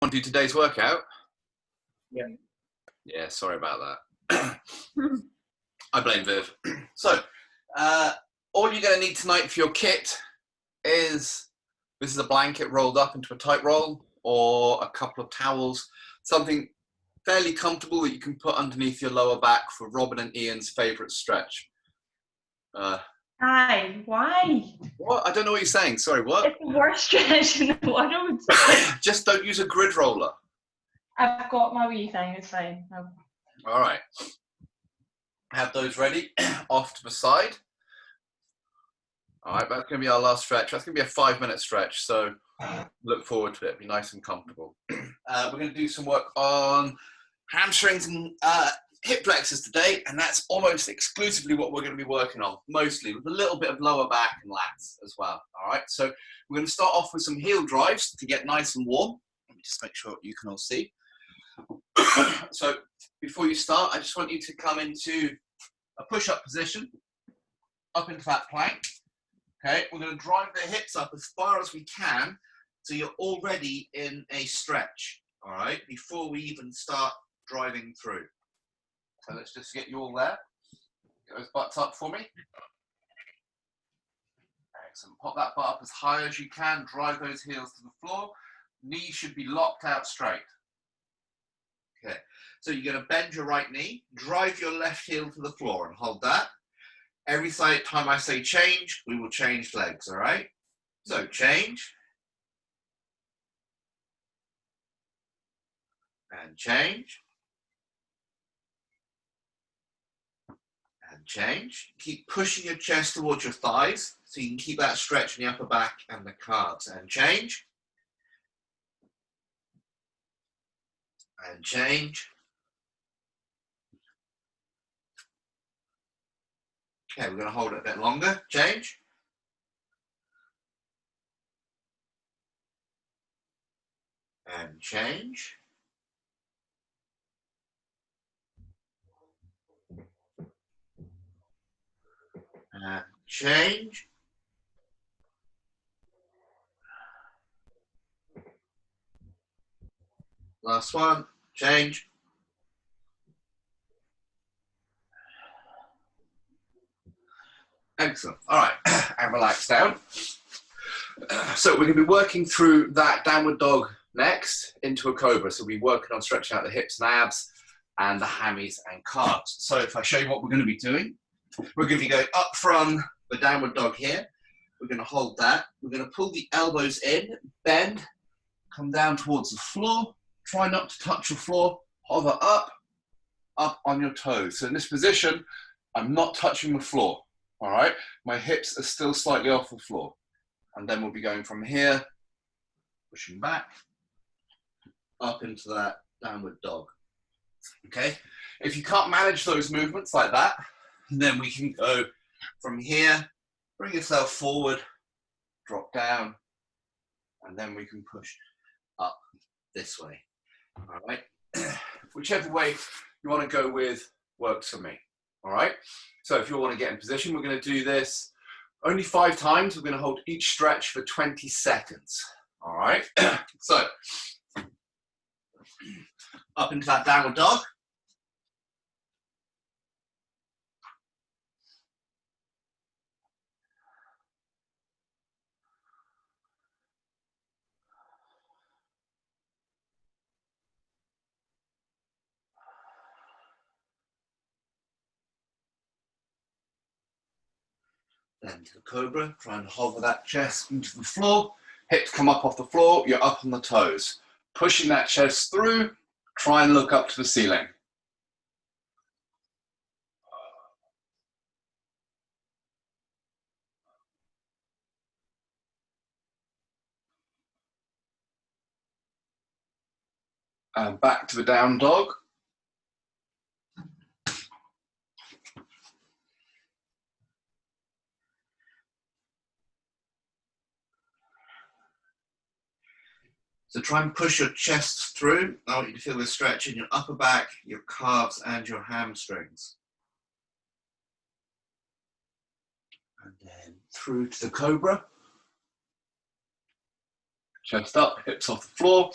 Want to do today's workout? Yeah. Yeah, sorry about that. I blame Viv. So, all you're going to need tonight for your kit is, this is a blanket rolled up into a tight roll, or a couple of towels, something fairly comfortable that you can put underneath your lower back for Robin and Ian's favourite stretch. Hi, why? What? I don't know what you're saying. Sorry, what? It's the worst stretch in the world. Just don't use a grid roller. I've got my wee thing, it's fine. All right. Have those ready, off to the side. All right, that's going to be our last stretch. That's going to be a 5-minute stretch, so look forward to it. Be nice and comfortable. We're going to do some work on hamstrings and hip flexors today, and that's almost exclusively what we're going to be working on, mostly, with a little bit of lower back and lats as well. All right, so we're going to start off with some heel drives to get nice and warm. Let me just make sure you can all see. So before you start, I just want you to come into a push-up position, up into that plank. Okay, we're going to drive the hips up as far as we can, so you're already in a stretch, all right, before we even start driving through. So let's just get you all there. Get those butts up for me. Excellent. Pop that butt up as high as you can. Drive those heels to the floor. Knees should be locked out straight. Okay, so you're going to bend your right knee, drive your left heel to the floor and hold that. Every time I say change, we will change legs, all right? So change. And change. And change. Keep pushing your chest towards your thighs so you can keep that stretch in the upper back and the calves. And change. And change. Okay, we're going to hold it a bit longer. Change. And change. And change. Last one. Change. Excellent. All right, and relax down. So we're going to be working through that downward dog next into a cobra. So we'll be working on stretching out the hips and abs and the hammies and calves. So if I show you what we're going to be doing, we're going to be going up from the downward dog here. We're going to hold that. We're going to pull the elbows in, bend, come down towards the floor. Try not to touch the floor. Hover up on your toes. So in this position, I'm not touching the floor. All right, my hips are still slightly off the floor. And then we'll be going from here, pushing back, up into that downward dog. Okay, if you can't manage those movements like that, then we can go from here, bring yourself forward, drop down, and then we can push up this way. All right, whichever way you want to go with works for me. All right, so if you want to get in position, we're going to do this only 5 times. We're going to hold each stretch for 20 seconds. All right, so up into that downward dog. Then to the cobra, try and hover that chest into the floor. Hips come up off the floor, you're up on the toes. Pushing that chest through, try and look up to the ceiling. And back to the down dog. So try and push your chest through. I want you to feel the stretch in your upper back, your calves, and your hamstrings. And then through to the cobra. Chest up, hips off the floor.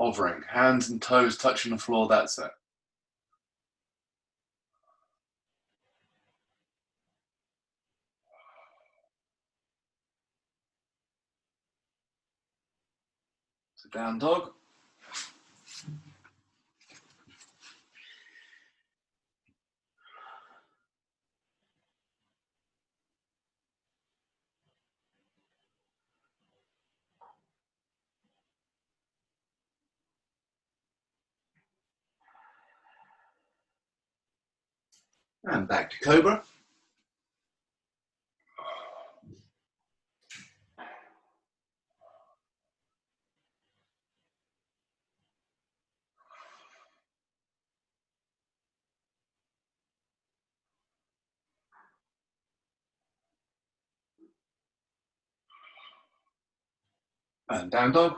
Hovering, hands and toes touching the floor, that's it. So down dog. And back to cobra. And down dog.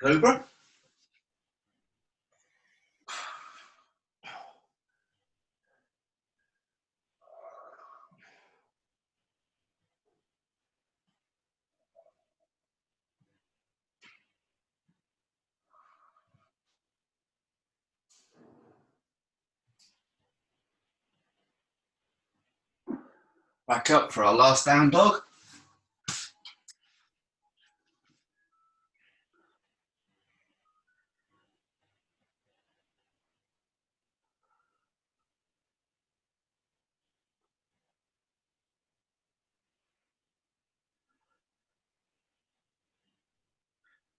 Cobra. Back up for our last down dog.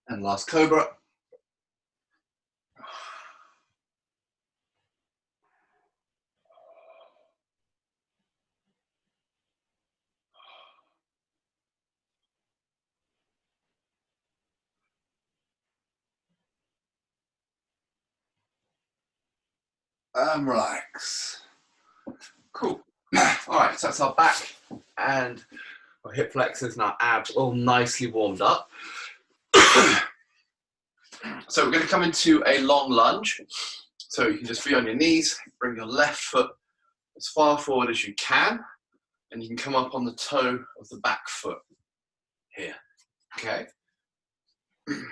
And last cobra. And relax. Cool. All right, so that's our back and our hip flexors and our abs all nicely warmed up. So we're going to come into a long lunge. So you can just be on your knees, bring your left foot as far forward as you can, and you can come up on the toe of the back foot here. Okay? That's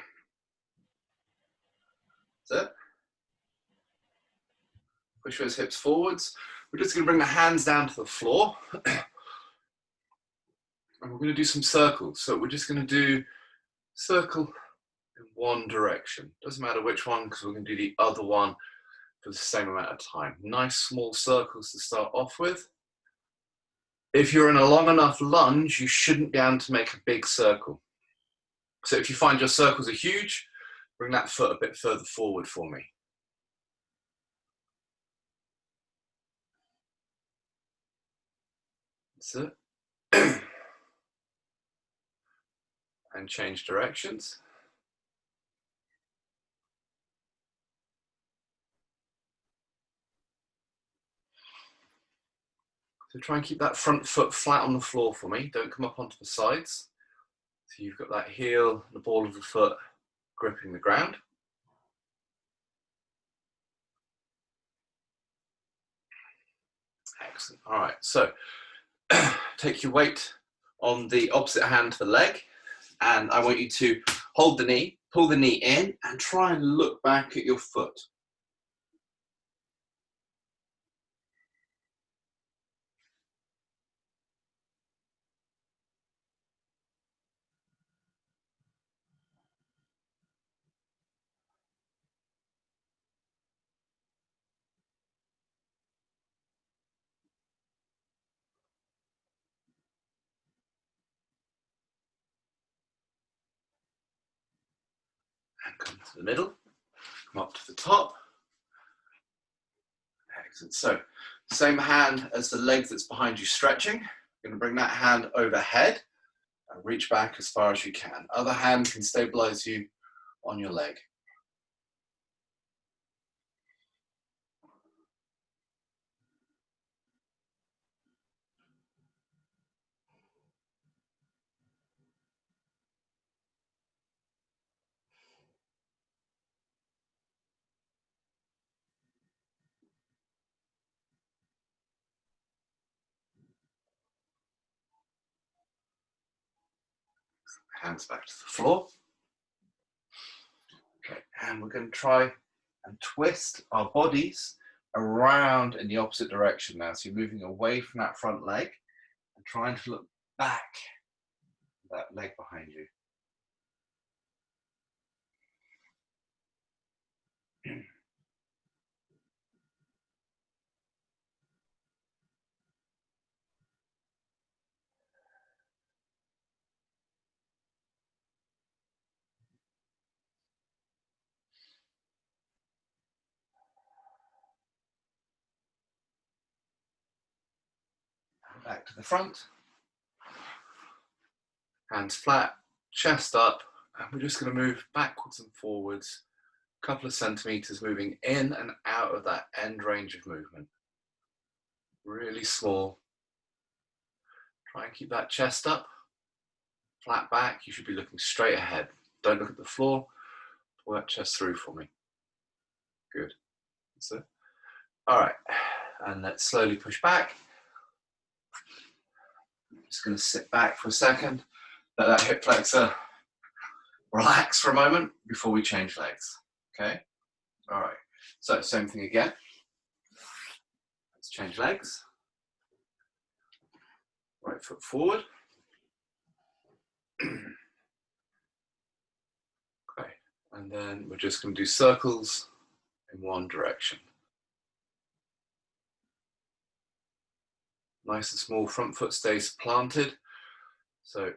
it. Push those hips forwards. We're just going to bring the hands down to the floor. And we're going to do some circles. So we're just going to do circle in one direction. Doesn't matter which one, because we're going to do the other one for the same amount of time. Nice small circles to start off with. If you're in a long enough lunge, you shouldn't be able to make a big circle. So if you find your circles are huge, bring that foot a bit further forward for me. That's it. And change directions. So try and keep that front foot flat on the floor for me. Don't come up onto the sides. So you've got that heel and the ball of the foot gripping the ground. Excellent. All right, so take your weight on the opposite hand to the leg, and I want you to hold the knee, pull the knee in, and try and look back at your foot. And come to the middle, come up to the top. Excellent. So, same hand as the leg that's behind you stretching. You're going to bring that hand overhead and reach back as far as you can. Other hand can stabilize you on your leg. Hands back to the floor. Okay, and we're going to try and twist our bodies around in the opposite direction now. So you're moving away from that front leg and trying to look back at that leg behind you. Back to the front. Hands flat, chest up, and we're just going to move backwards and forwards, a couple of centimeters, moving in and out of that end range of movement. Really small. Try and keep that chest up, flat back. You should be looking straight ahead. Don't look at the floor. Pull that chest through for me. Good. That's it. All right, and let's slowly push back. I'm just going to sit back for a second. Let that hip flexor relax for a moment before we change legs. Okay? All right. So same thing again. Let's change legs. Right foot forward. Okay. And then we're just going to do circles in one direction. Nice and small, front foot stays planted. So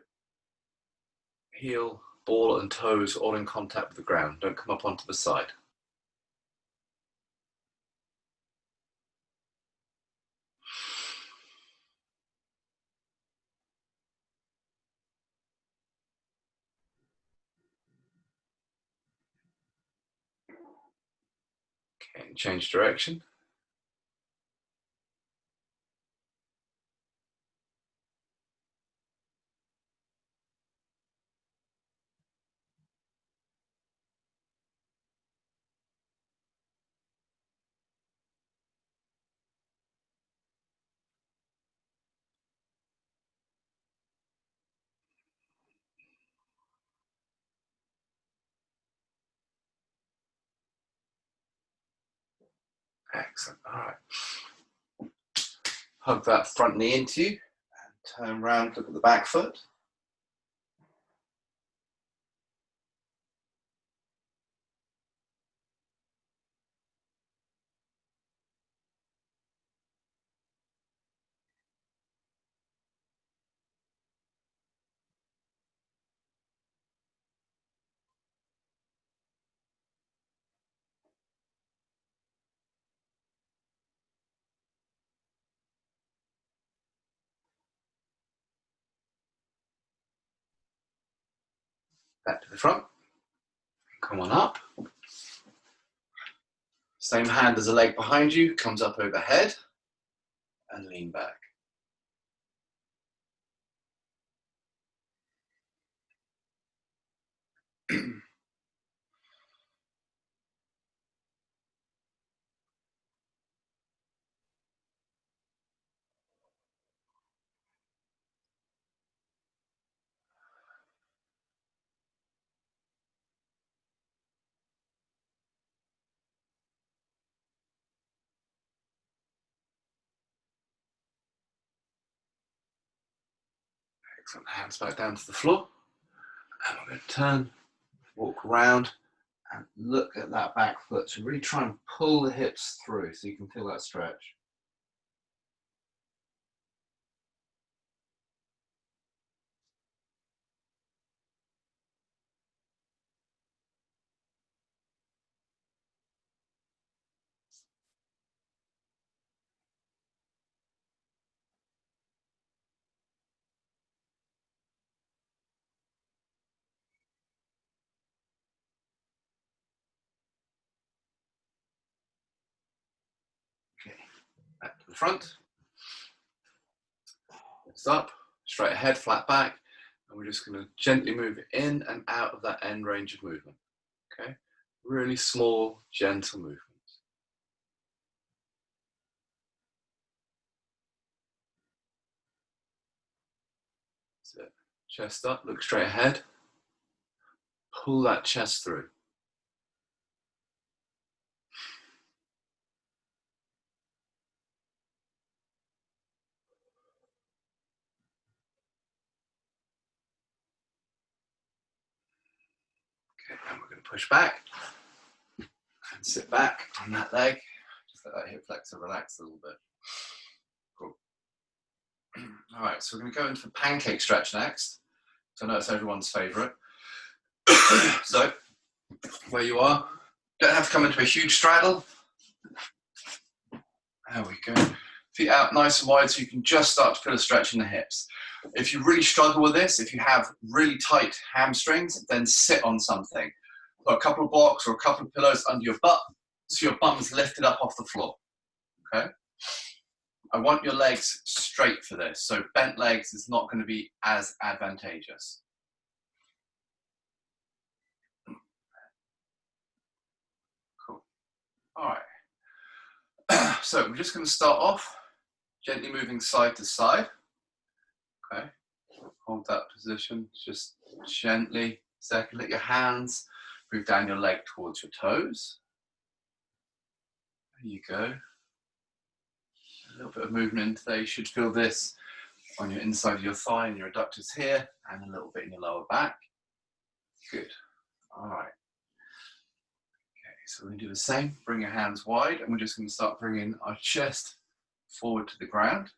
heel, ball and toes all in contact with the ground. Don't come up onto the side. Okay, change direction. Excellent. All right. Hug that front knee into you and turn around, look at the back foot. Back to the front. Come on up. Same hand as the leg behind you, comes up overhead and lean back. Excellent. Hands back down to the floor. And we're going to turn, walk around and look at that back foot. So really try and pull the hips through so you can feel that stretch. Okay, back to the front. Lift up, straight ahead, flat back. And we're just going to gently move in and out of that end range of movement. Okay, really small, gentle movements. That's it. Chest up, look straight ahead. Pull that chest through. Okay, and we're going to push back and sit back on that leg. Just let that hip flexor relax a little bit. Cool. All right, so we're going to go into the pancake stretch next. So I know it's everyone's favorite. So, where you are, don't have to come into a huge straddle. There we go. Feet out nice and wide so you can just start to feel a stretch in the hips. If you really struggle with this, if you have really tight hamstrings, then sit on something. Put a couple of blocks or a couple of pillows under your butt so your bum is lifted up off the floor. Okay? I want your legs straight for this, so bent legs is not going to be as advantageous. Cool. All right. So we're just going to start off gently moving side to side. Okay. Hold that position. Just gently circulate your hands. Move down your leg towards your toes. There you go. A little bit of movement into there. You should feel this on your inside of your thigh and your adductors here, and a little bit in your lower back. Good. All right. Okay, so we're going to do the same. Bring your hands wide, and we're just going to start bringing our chest forward to the ground.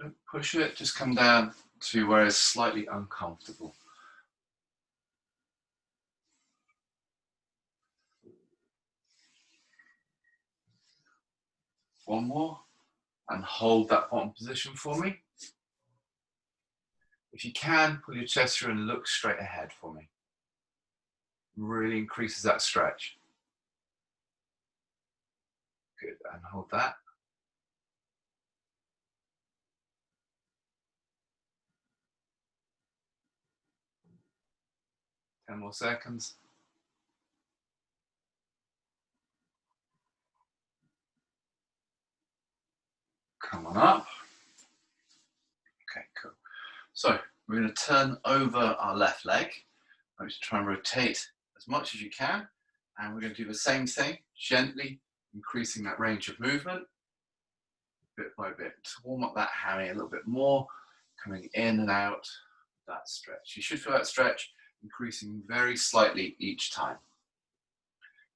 Don't push it, just come down to where it's slightly uncomfortable. One more, and hold that bottom position for me. If you can, pull your chest through and look straight ahead for me. Really increases that stretch. Good, and hold that. Ten more seconds. Come on up. Okay, cool. So we're going to turn over our left leg. I'm going to try and rotate as much as you can. And we're going to do the same thing, gently increasing that range of movement, bit by bit, to warm up that hammy a little bit more, coming in and out, that stretch. You should feel that stretch increasing very slightly each time.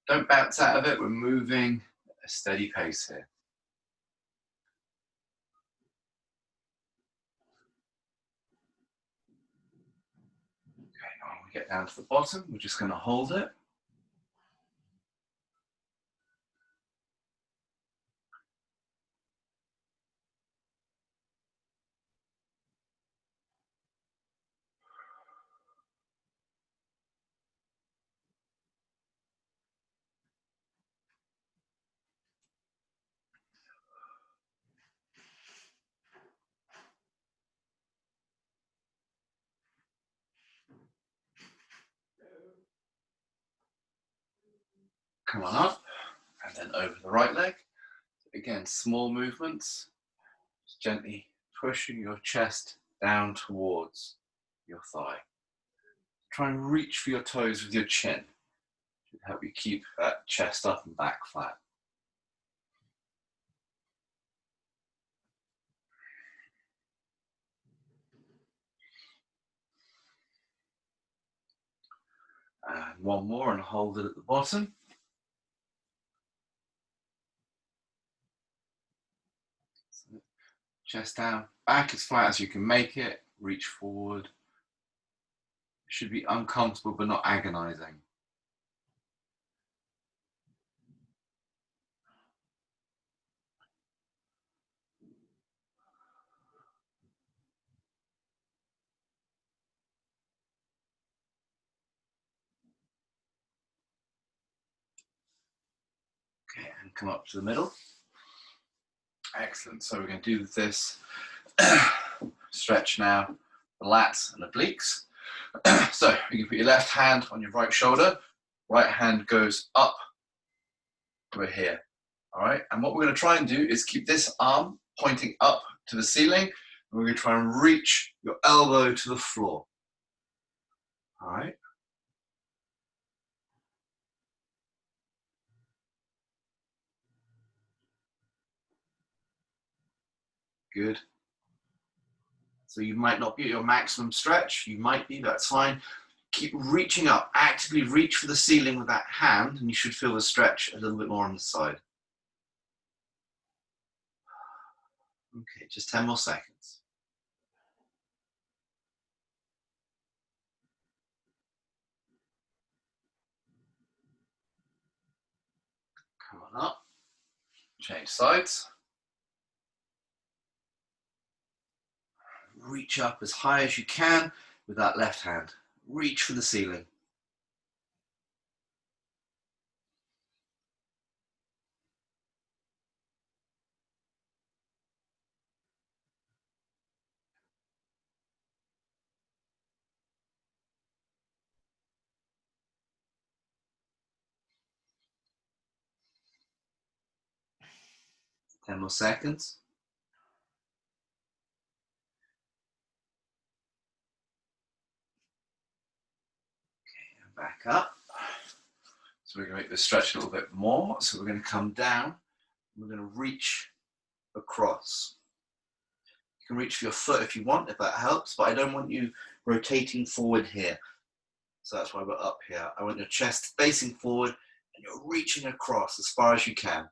Don't bounce out of it, we're moving at a steady pace here. Okay, when we get down to the bottom, we're just going to hold it. Come on up, and then over the right leg. Again, small movements, just gently pushing your chest down towards your thigh. Try and reach for your toes with your chin. Should help you keep that chest up and back flat. And one more, and hold it at the bottom. So, chest down, back as flat as you can make it. Reach forward. It should be uncomfortable but not agonizing. Okay, and come up to the middle. Excellent. So we're going to do this stretch now, the lats and obliques. So you can put your left hand on your right shoulder, right hand goes up, we're here. All right, and what we're going to try and do is keep this arm pointing up to the ceiling, We're going to try and reach your elbow to the floor. All right. Good. So you might not be at your maximum stretch. You might be, that's fine. Keep reaching up. Actively reach for the ceiling with that hand, and you should feel the stretch a little bit more on the side. Okay, just 10 more seconds. Come on up. Change sides. Reach up as high as you can with that left hand. Reach for the ceiling. Ten more seconds. Okay, and back up. So we're going to make this stretch a little bit more. So we're going to come down. We're going to reach across. You can reach for your foot if you want, if that helps, but I don't want you rotating forward here. So that's why we're up here. I want your chest facing forward and you're reaching across as far as you can.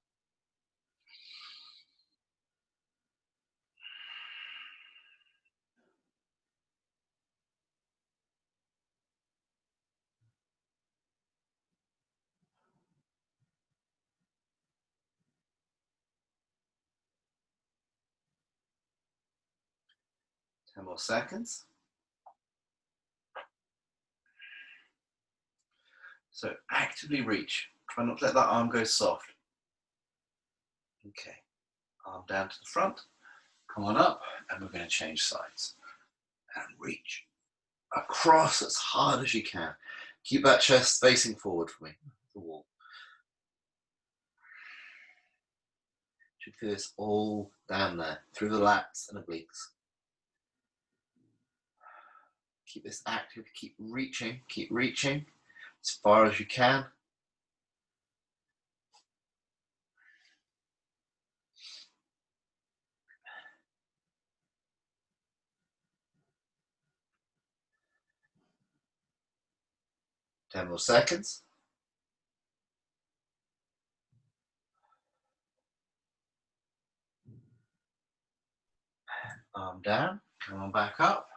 Ten more seconds. So actively reach. Try not to let that arm go soft. Okay, arm down to the front. Come on up, and we're going to change sides. And reach across as hard as you can. Keep that chest facing forward for me, the wall. Should feel this all down there, through the lats and obliques. Keep this active, keep reaching as far as you can. Ten more seconds. Arm down, come on back up.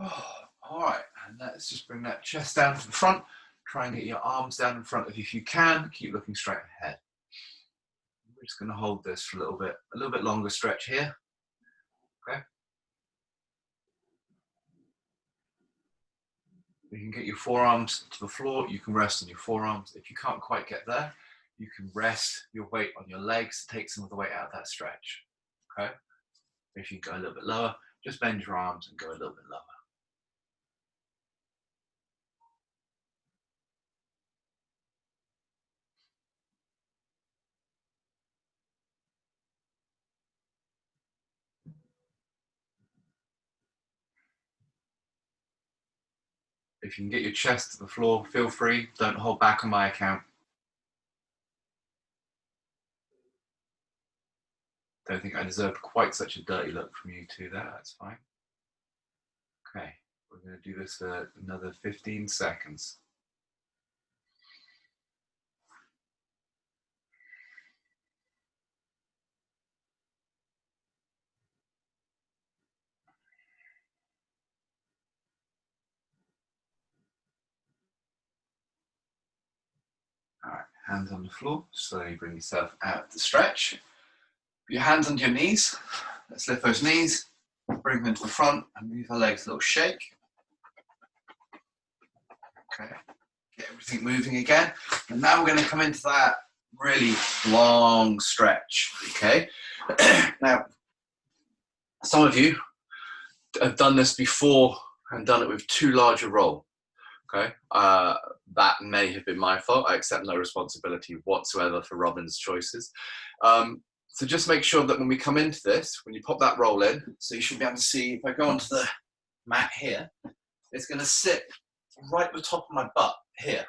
Oh, all right, and let's just bring that chest down to the front. Try and get your arms down in front of you if you can. Keep looking straight ahead. We're just going to hold this for a little bit longer stretch here. Okay. You can get your forearms to the floor. You can rest on your forearms. If you can't quite get there, you can rest your weight on your legs to take some of the weight out of that stretch. Okay. If you go a little bit lower, just bend your arms and go a little bit lower. If you can get your chest to the floor, feel free. Don't hold back on my account. Don't think I deserved quite such a dirty look from you two there. That's fine. Okay, we're going to do this for another 15 seconds. All right, hands on the floor. Slowly bring yourself out of the stretch. Put your hands under your knees. Let's lift those knees. Bring them to the front and move our legs a little shake. Okay, get everything moving again. And now we're going to come into that really long stretch. Okay, now some of you have done this before and done it with too large a roll. Okay, that may have been my fault. I accept no responsibility whatsoever for Robin's choices. So just make sure that when we come into this, when you pop that roll in, so you should be able to see, if I go onto the mat here, it's going to sit right at the top of my butt here,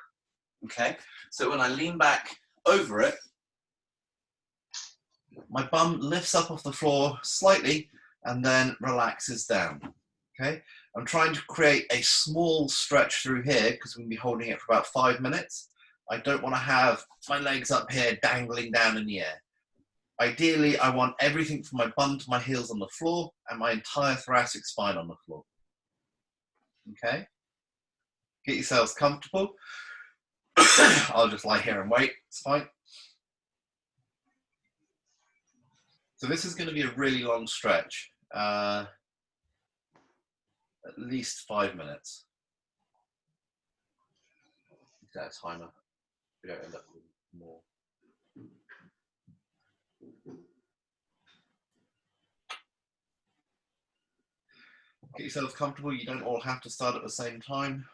okay? So when I lean back over it, my bum lifts up off the floor slightly and then relaxes down, okay? I'm trying to create a small stretch through here because we'll be holding it for about 5 minutes. I don't want to have my legs up here dangling down in the air. Ideally, I want everything from my bum to my heels on the floor and my entire thoracic spine on the floor. Okay? Get yourselves comfortable. I'll just lie here and wait, it's fine. So this is going to be a really long stretch, at least 5 minutes. That timer, we don't end up with more. Get yourselves comfortable, you don't all have to start at the same time.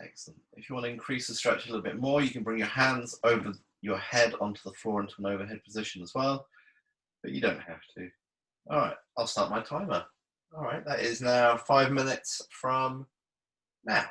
Excellent. If you want to increase the stretch a little bit more, you can bring your hands over your head onto the floor into an overhead position as well, but you don't have to. All right, I'll start my timer. All right, that is now 5 minutes from now.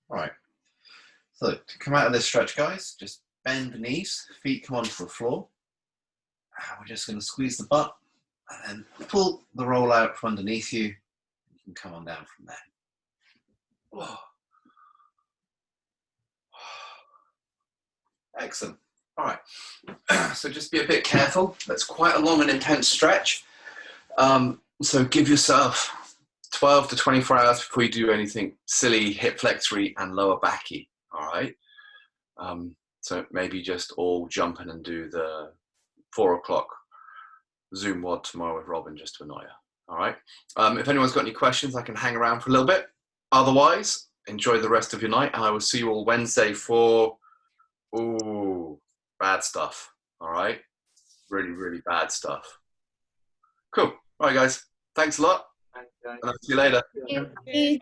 All right. So to come out of this stretch, guys, just bend the knees, feet come onto the floor. And we're just going to squeeze the butt and then pull the roll out from underneath you. You can come on down from there. Whoa. Excellent. All right. So just be a bit careful. That's quite a long and intense stretch. So give yourself 12 to 24 hours before you do anything silly, hip flexory and lower backy. All right. So maybe just all jump in and do the 4 o'clock Zoom WOD tomorrow with Robin just to annoy her. All right. If anyone's got any questions, I can hang around for a little bit. Otherwise, enjoy the rest of your night, and I will see you all Wednesday for bad stuff. All right. Really, really bad stuff. Cool. All right, guys. Thanks a lot. And I'll see you later. Thank you.